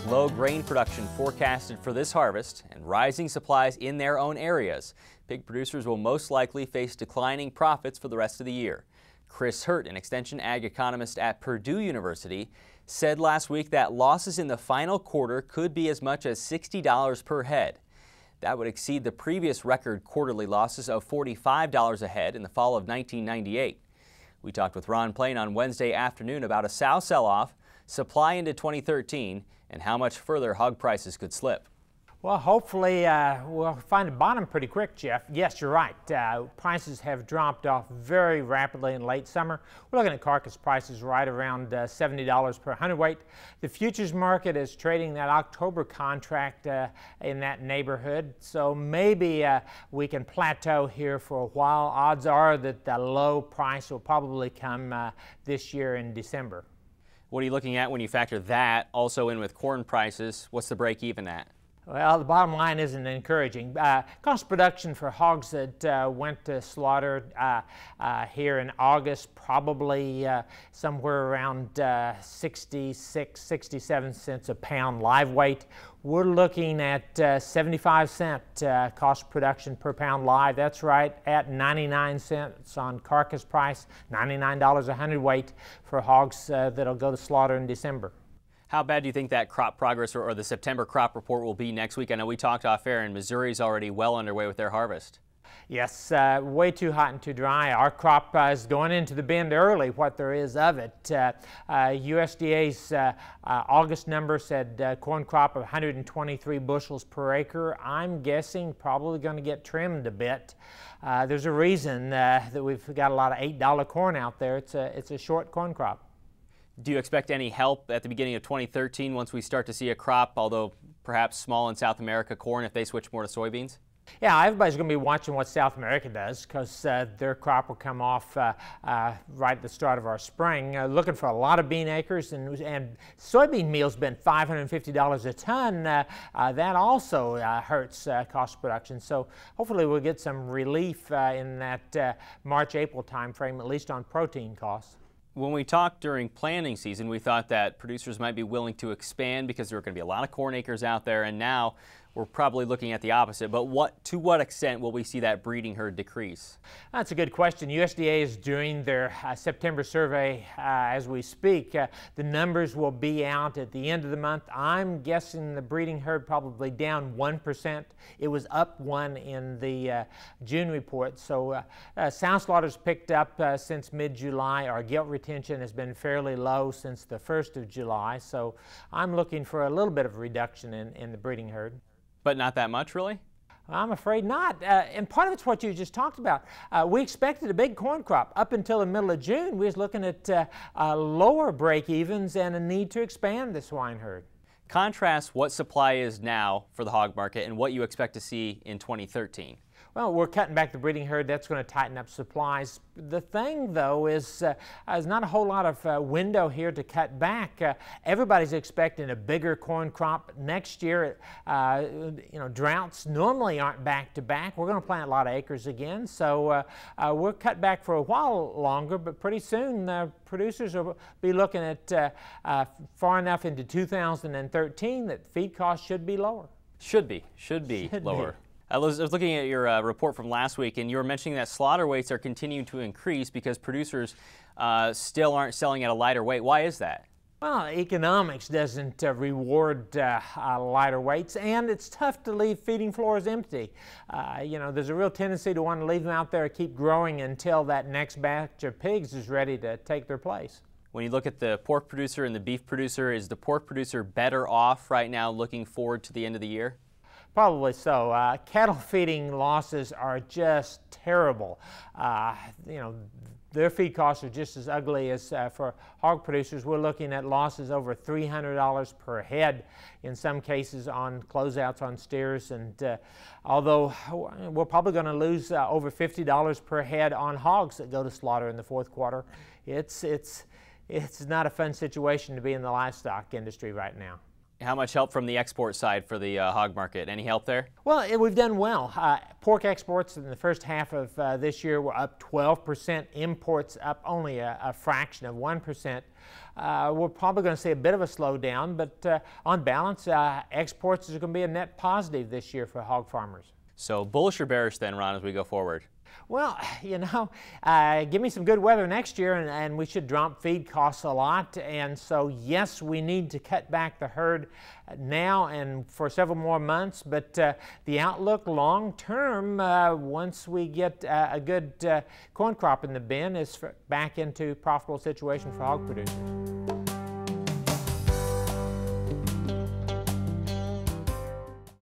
With low grain production forecasted for this harvest and rising supplies in their own areas, pig producers will most likely face declining profits for the rest of the year. Chris Hurt, an extension ag economist at Purdue University, said last week that losses in the final quarter could be as much as $60 per head. That would exceed the previous record quarterly losses of $45 a head in the fall of 1998. We talked with Ron Plain on Wednesday afternoon about a sow sell-off, supply into 2013, and how much further hog prices could slip. Well, hopefully we'll find a bottom pretty quick, Jeff. Yes, you're right. Prices have dropped off very rapidly in late summer. We're looking at carcass prices right around $70 per hundredweight. The futures market is trading that October contract in that neighborhood, so maybe we can plateau here for a while. Odds are that the low price will probably come this year in December. What are you looking at when you factor that also in with corn prices? What's the break even at? Well, the bottom line isn't encouraging. Cost of production for hogs that went to slaughter here in August, probably somewhere around 66, 67 cents a pound live weight. We're looking at 75-cent cost of production per pound live. That's right, at 99 cents on carcass price, $99 a hundredweight for hogs that'll go to slaughter in December. How bad do you think that crop progress or the September crop report will be next week? I know we talked off air and Missouri's already well underway with their harvest. Yes, way too hot and too dry. Our crop is going into the bin early, what there is of it. USDA's August number said corn crop of 123 bushels per acre. I'm guessing probably going to get trimmed a bit. There's a reason that we've got a lot of $8 corn out there. It's a short corn crop. Do you expect any help at the beginning of 2013 once we start to see a crop, although perhaps small in South America corn, if they switch more to soybeans? Yeah, everybody's going to be watching what South America does because their crop will come off right at the start of our spring. Looking for a lot of bean acres, and soybean meal's been $550 a ton. That also hurts cost of production. So hopefully we'll get some relief in that March-April time frame, at least on protein costs. When we talked during planting season, we thought that producers might be willing to expand because there were going to be a lot of corn acres out there, and now we're probably looking at the opposite. But to what extent will we see that breeding herd decrease? That's a good question. USDA is doing their September survey as we speak. The numbers will be out at the end of the month. I'm guessing the breeding herd probably down 1%. It was up 1 in the June report. So sow slaughters picked up since mid-July. Our gilt retention has been fairly low since the 1st of July. So I'm looking for a little bit of a reduction in the breeding herd. But not that much, really? I'm afraid not. And part of it's what you just talked about. We expected a big corn crop. Up until the middle of June, we was looking at lower break-evens and a need to expand the swine herd. Contrast what supply is now for the hog market and what you expect to see in 2013. Well, we're cutting back the breeding herd. That's going to tighten up supplies. The thing, though, is there's not a whole lot of window here to cut back. Everybody's expecting a bigger corn crop next year. Droughts normally aren't back-to-back. We're going to plant a lot of acres again, so we'll cut back for a while longer, but pretty soon producers will be looking at far enough into 2013 that feed costs should be lower. Should be lower. I was looking at your report from last week, and you were mentioning that slaughter weights are continuing to increase because producers still aren't selling at a lighter weight. Why is that? Well, economics doesn't reward lighter weights, and it's tough to leave feeding floors empty. There's a real tendency to want to leave them out there and keep growing until that next batch of pigs is ready to take their place. When you look at the pork producer and the beef producer, is the pork producer better off right now looking forward to the end of the year? Probably so. Cattle feeding losses are just terrible. Their feed costs are just as ugly as for hog producers. We're looking at losses over $300 per head in some cases on closeouts on steers. And although we're probably going to lose over $50 per head on hogs that go to slaughter in the fourth quarter, it's not a fun situation to be in the livestock industry right now. How much help from the export side for the hog market? Any help there? Well, we've done well. Pork exports in the first half of this year were up 12%. Imports up only a fraction of 1%. We're probably going to see a bit of a slowdown, but on balance, exports is going to be a net positive this year for hog farmers. So bullish or bearish then, Ron, as we go forward? Well, you know, give me some good weather next year and we should drop feed costs a lot. And so, yes, we need to cut back the herd now and for several more months. But the outlook long term, once we get a good corn crop in the bin, is back into profitable situation for hog producers.